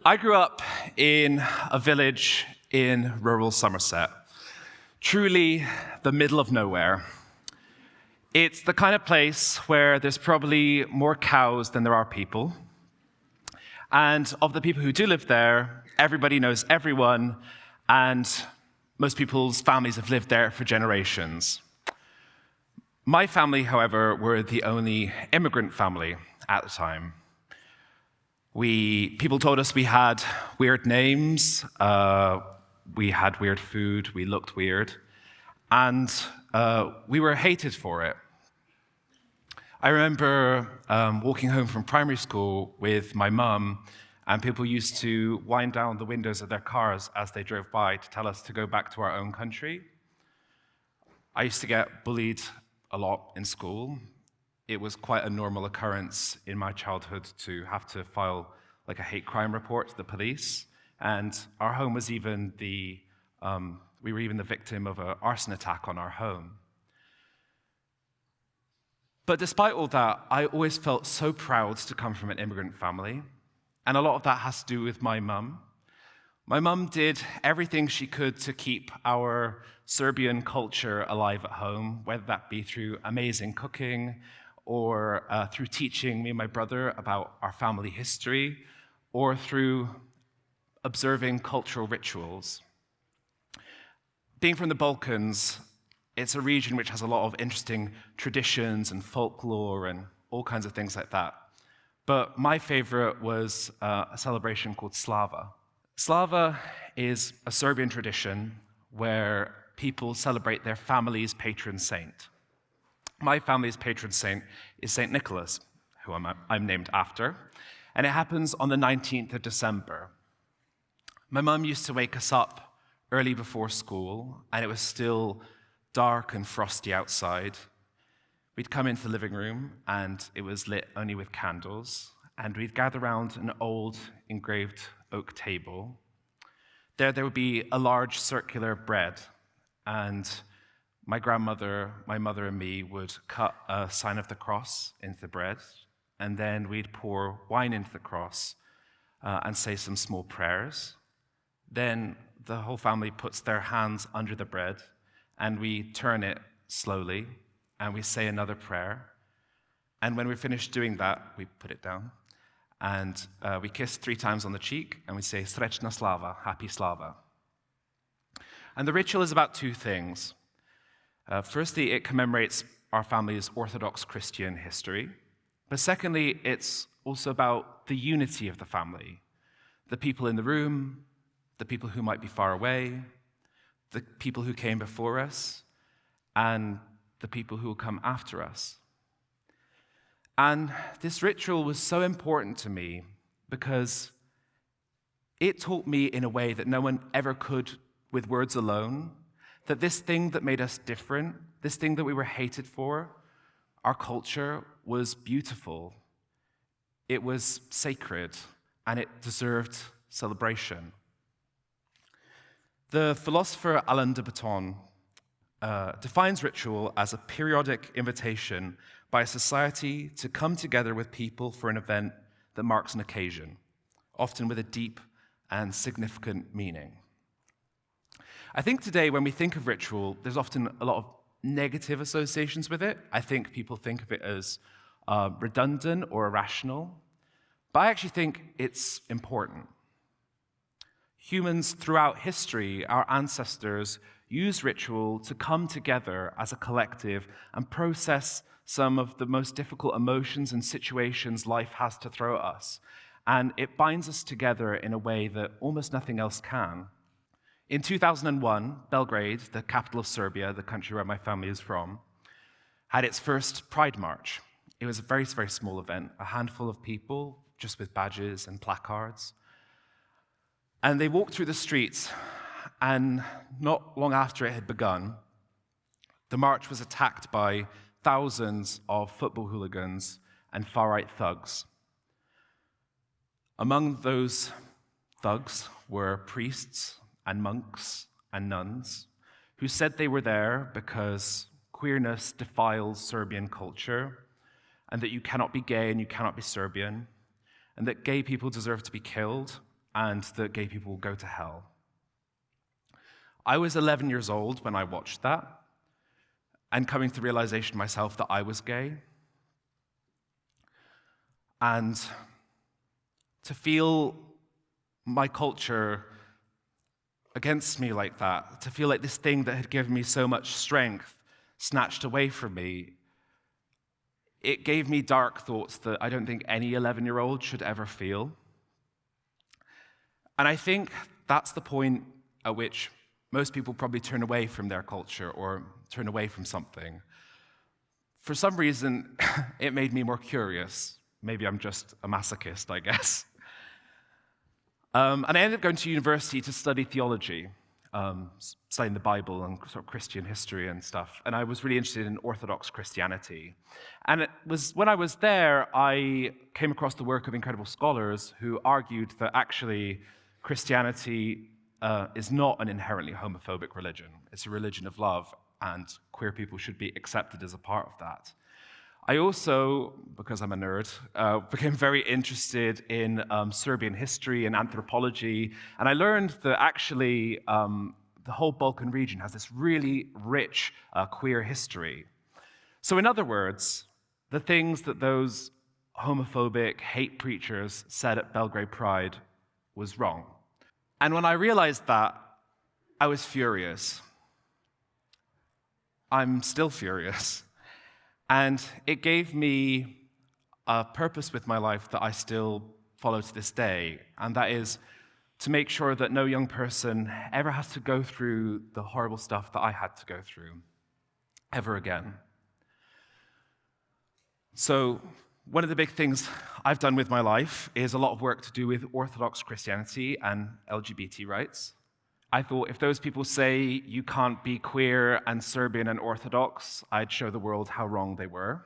I grew up in a village in rural Somerset, truly the middle of nowhere. It's the kind of place where there's probably more cows than there are people. And of the people who do live there, everybody knows everyone, and most people's families have lived there for generations. My family, however, were the only immigrant family at the time. People told us we had weird names, we had weird food, we looked weird, and we were hated for it. I remember walking home from primary school with my mum, and people used to wind down the windows of their cars as they drove by to tell us to go back to our own country. I used to get bullied a lot in school. It was quite a normal occurrence in my childhood to have to file like a hate crime report to the police, and our home was even we were even the victim of an arson attack on our home. But despite all that, I always felt so proud to come from an immigrant family, and a lot of that has to do with my mum. My mum did everything she could to keep our Serbian culture alive at home, whether that be through amazing cooking, or through teaching me and my brother about our family history, or through observing cultural rituals. Being from the Balkans, it's a region which has a lot of interesting traditions and folklore and all kinds of things like that. But my favorite was a celebration called Slava. Slava is a Serbian tradition where people celebrate their family's patron saint. My family's patron saint is St. Nicholas, who I'm named after, and it happens on the 19th of December. My mum used to wake us up early before school, and it was still dark and frosty outside. We'd come into the living room, and it was lit only with candles, and we'd gather around an old engraved oak table. There would be a large circular bread, and my grandmother, my mother, and me would cut a sign of the cross into the bread, and then we'd pour wine into the cross and say some small prayers. Then the whole family puts their hands under the bread, and we turn it slowly, and we say another prayer. And when we finish doing that, we put it down, and we kiss 3 times on the cheek, and we say, Srećna Slava, happy Slava. And the ritual is about 2 things. Firstly, it commemorates our family's Orthodox Christian history. But secondly, it's also about the unity of the family. The people in the room, the people who might be far away, the people who came before us, and the people who will come after us. And this ritual was so important to me because it taught me in a way that no one ever could with words alone, that this thing that made us different, this thing that we were hated for, our culture was beautiful. It was sacred, and it deserved celebration. The philosopher Alain de Botton defines ritual as a periodic invitation by a society to come together with people for an event that marks an occasion, often with a deep and significant meaning. I think today when we think of ritual, there's often a lot of negative associations with it. I think people think of it as redundant or irrational, but I actually think it's important. Humans throughout history, our ancestors, used ritual to come together as a collective and process some of the most difficult emotions and situations life has to throw at us. And it binds us together in a way that almost nothing else can. In 2001, Belgrade, the capital of Serbia, the country where my family is from, had its first Pride March. It was a very, very small event, a handful of people, just with badges and placards. And they walked through the streets, and not long after it had begun, the march was attacked by thousands of football hooligans and far-right thugs. Among those thugs were priests and monks and nuns who said they were there because queerness defiles Serbian culture, and that you cannot be gay and you cannot be Serbian, and that gay people deserve to be killed, and that gay people will go to hell. I was 11 years old when I watched that, and coming to the realization myself that I was gay. And to feel my culture against me like that, to feel like this thing that had given me so much strength snatched away from me, it gave me dark thoughts that I don't think any 11-year-old should ever feel. And I think that's the point at which most people probably turn away from their culture or turn away from something. For some reason, it made me more curious. Maybe I'm just a masochist, I guess. And I ended up going to university to study theology, studying the Bible and sort of Christian history and stuff. And I was really interested in Orthodox Christianity. And it was when I was there, I came across the work of incredible scholars who argued that actually Christianity is not an inherently homophobic religion. It's a religion of love, and queer people should be accepted as a part of that. I also, because I'm a nerd, became very interested in Serbian history and anthropology, and I learned that actually the whole Balkan region has this really rich queer history. So in other words, the things that those homophobic hate preachers said at Belgrade Pride was wrong. And when I realized that, I was furious. I'm still furious. And it gave me a purpose with my life that I still follow to this day, and that is to make sure that no young person ever has to go through the horrible stuff that I had to go through, ever again. So one of the big things I've done with my life is a lot of work to do with Orthodox Christianity and LGBT rights. I thought if those people say you can't be queer and Serbian and Orthodox, I'd show the world how wrong they were.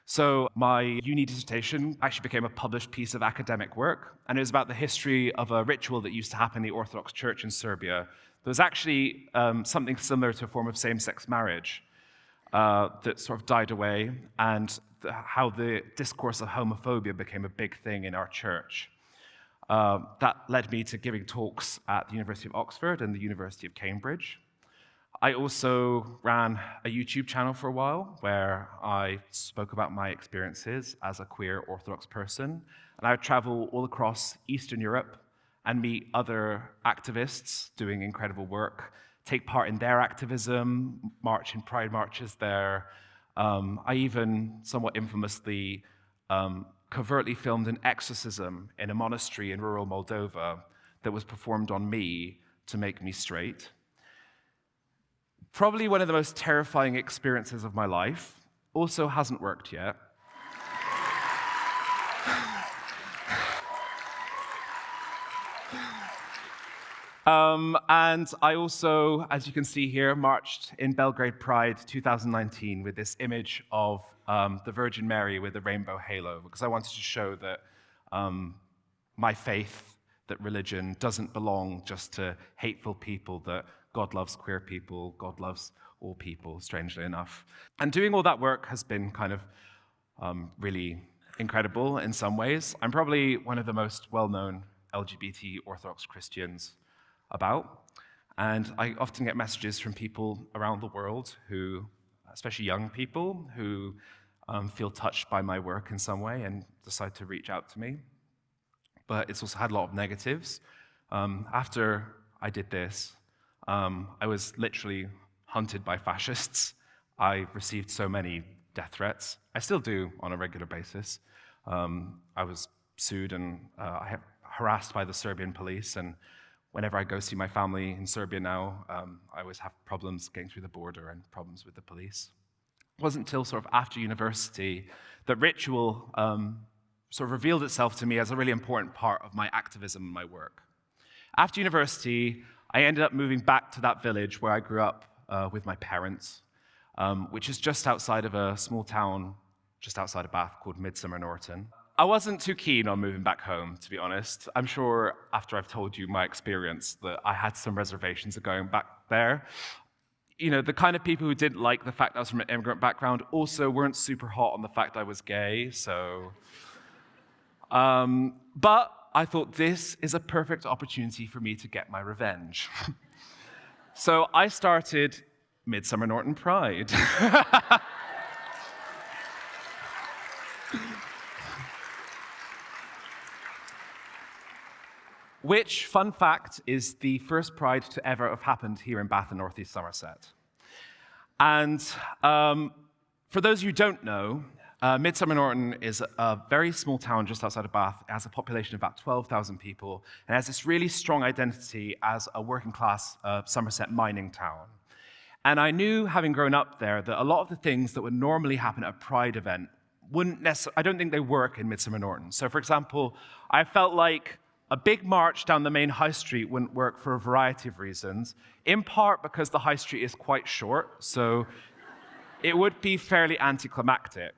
So my uni dissertation actually became a published piece of academic work, and it was about the history of a ritual that used to happen in the Orthodox Church in Serbia. There was actually something similar to a form of same-sex marriage that sort of died away, and how the discourse of homophobia became a big thing in our church. That led me to giving talks at the University of Oxford and the University of Cambridge. I also ran a YouTube channel for a while where I spoke about my experiences as a queer Orthodox person. And I would travel all across Eastern Europe and meet other activists doing incredible work, take part in their activism, march in pride marches there. I even, somewhat infamously, covertly filmed an exorcism in a monastery in rural Moldova that was performed on me to make me straight. Probably one of the most terrifying experiences of my life. Also hasn't worked yet. And I also, as you can see here, marched in Belgrade Pride 2019 with this image of the Virgin Mary with a rainbow halo, because I wanted to show that my faith, that religion doesn't belong just to hateful people, that God loves queer people, God loves all people, strangely enough. And doing all that work has been kind of really incredible in some ways. I'm probably one of the most well-known LGBT Orthodox Christians about. And I often get messages from people around the world who, especially young people, who feel touched by my work in some way and decide to reach out to me. But it's also had a lot of negatives. After I did this, I was literally hunted by fascists. I received so many death threats. I still do on a regular basis. I was sued and harassed by the Serbian police, and whenever I go see my family in Serbia now, I always have problems getting through the border and problems with the police. It wasn't until sort of after university that ritual sort of revealed itself to me as a really important part of my activism and my work. After university, I ended up moving back to that village where I grew up with my parents, which is just outside of a small town just outside of Bath called Midsummer Norton. I wasn't too keen on moving back home, to be honest. I'm sure after I've told you my experience that I had some reservations of going back there. You know, the kind of people who didn't like the fact that I was from an immigrant background also weren't super hot on the fact I was gay, so... But I thought this is a perfect opportunity for me to get my revenge. So I started Midsummer Norton Pride. Which, fun fact, is the first Pride to ever have happened here in Bath in Northeast Somerset. And for those of you who don't know, Midsummer Norton is a very small town just outside of Bath. It has a population of about 12,000 people, and has this really strong identity as a working-class Somerset mining town. And I knew, having grown up there, that a lot of the things that would normally happen at a Pride event I don't think they work in Midsummer Norton. So, for example, I felt like a big march down the main high street wouldn't work for a variety of reasons, in part because the high street is quite short, so it would be fairly anticlimactic.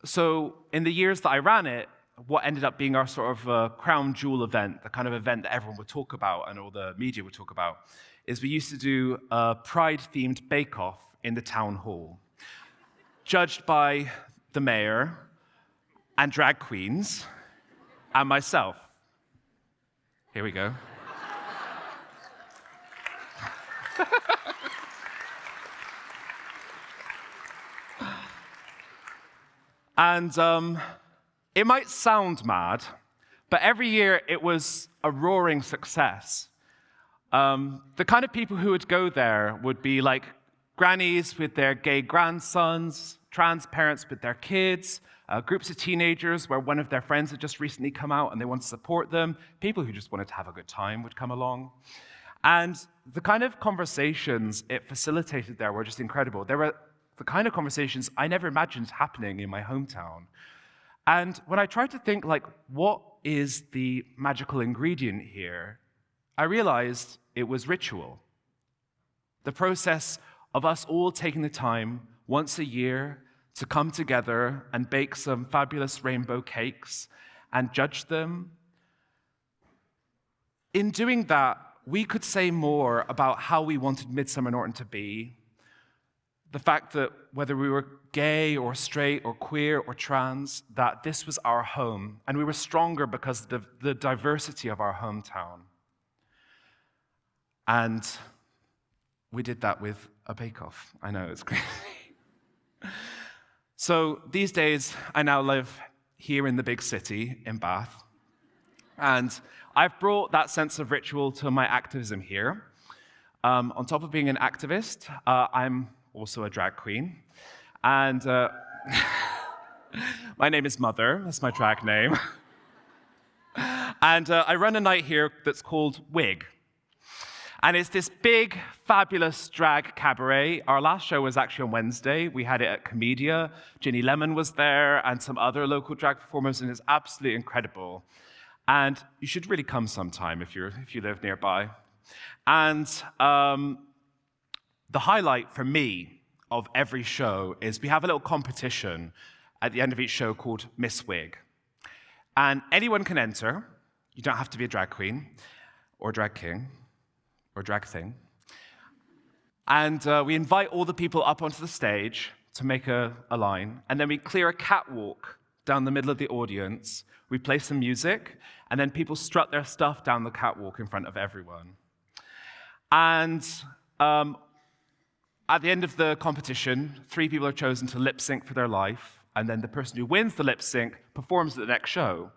So in the years that I ran it, what ended up being our sort of crown jewel event, the kind of event that everyone would talk about and all the media would talk about, is we used to do a Pride-themed bake-off in the town hall, judged by the mayor and drag queens, and myself. Here we go. And it might sound mad, but every year it was a roaring success. The kind of people who would go there would be like grannies with their gay grandsons, trans parents with their kids, groups of teenagers where one of their friends had just recently come out and they wanted to support them, people who just wanted to have a good time would come along. And the kind of conversations it facilitated there were just incredible. They were the kind of conversations I never imagined happening in my hometown. And when I tried to think, like, what is the magical ingredient here, I realized it was ritual. The process of us all taking the time once a year to come together and bake some fabulous rainbow cakes and judge them. In doing that, we could say more about how we wanted Midsummer Norton to be. The fact that whether we were gay or straight or queer or trans, that this was our home, and we were stronger because of the diversity of our hometown. And we did that with a bake-off. I know, it's crazy. So these days, I now live here in the big city in Bath, and I've brought that sense of ritual to my activism here. On top of being an activist, I'm also a drag queen, and my name is Mother, that's my drag name. And I run a night here that's called Wig. And it's this big, fabulous drag cabaret. Our last show was actually on Wednesday. We had it at Comedia. Ginny Lemon was there and some other local drag performers, and it's absolutely incredible. And you should really come sometime if you live nearby. And the highlight for me of every show is we have a little competition at the end of each show called Miss Wig. And anyone can enter. You don't have to be a drag queen or drag king or drag thing. And we invite all the people up onto the stage to make a line, and then we clear a catwalk down the middle of the audience. We play some music, and then people strut their stuff down the catwalk in front of everyone. And at the end of the competition, 3 people are chosen to lip sync for their life, and then the person who wins the lip sync performs at the next show.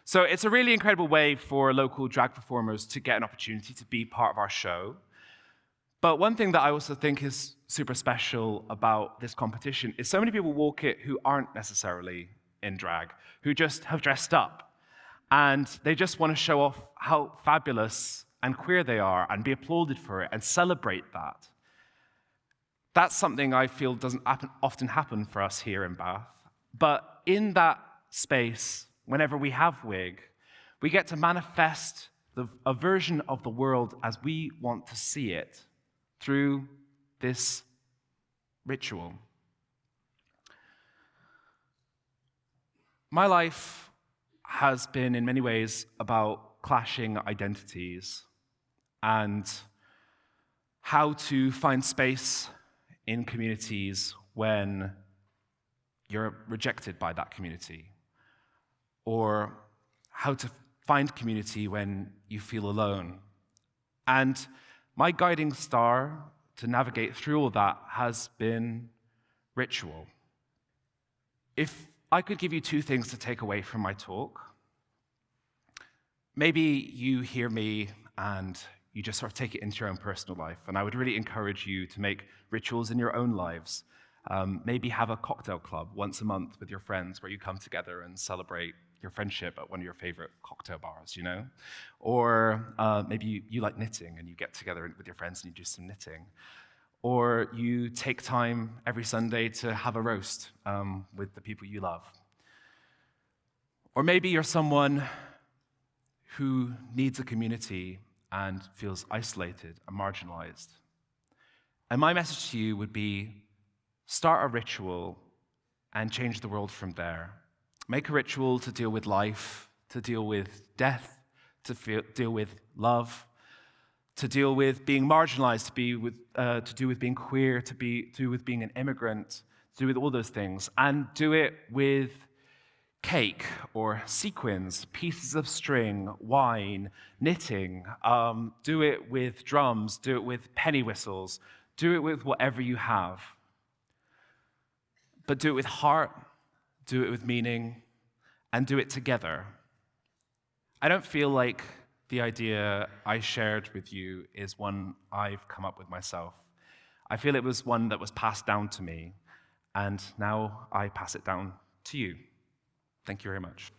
So it's a really incredible way for local drag performers to get an opportunity to be part of our show. But one thing that I also think is super special about this competition is so many people walk it who aren't necessarily in drag, who just have dressed up. And they just want to show off how fabulous and queer they are and be applauded for it and celebrate that. That's something I feel doesn't often happen for us here in Bath. But in that space, whenever we have Wig, we get to manifest a version of the world as we want to see it through this ritual. My life has been, in many ways, about clashing identities and how to find space in communities when you're rejected by that community, or how to find community when you feel alone. And my guiding star to navigate through all that has been ritual. If I could give you two things to take away from my talk, maybe you hear me and you just sort of take it into your own personal life. And I would really encourage you to make rituals in your own lives. Maybe have a cocktail club once a month with your friends where you come together and celebrate your friendship at one of your favorite cocktail bars, you know? Or maybe you like knitting and you get together with your friends and you do some knitting. Or you take time every Sunday to have a roast with the people you love. Or maybe you're someone who needs a community and feels isolated and marginalized. And my message to you would be, start a ritual and change the world from there. Make a ritual to deal with life, to deal with death, to deal with love, to deal with being marginalized, to do with being queer, to do with being an immigrant, to do with all those things. And do it with cake or sequins, pieces of string, wine, knitting. Do it with drums, do it with penny whistles, do it with whatever you have. But do it with heart, do it with meaning, and do it together. I don't feel like the idea I shared with you is one I've come up with myself. I feel it was one that was passed down to me, and now I pass it down to you. Thank you very much.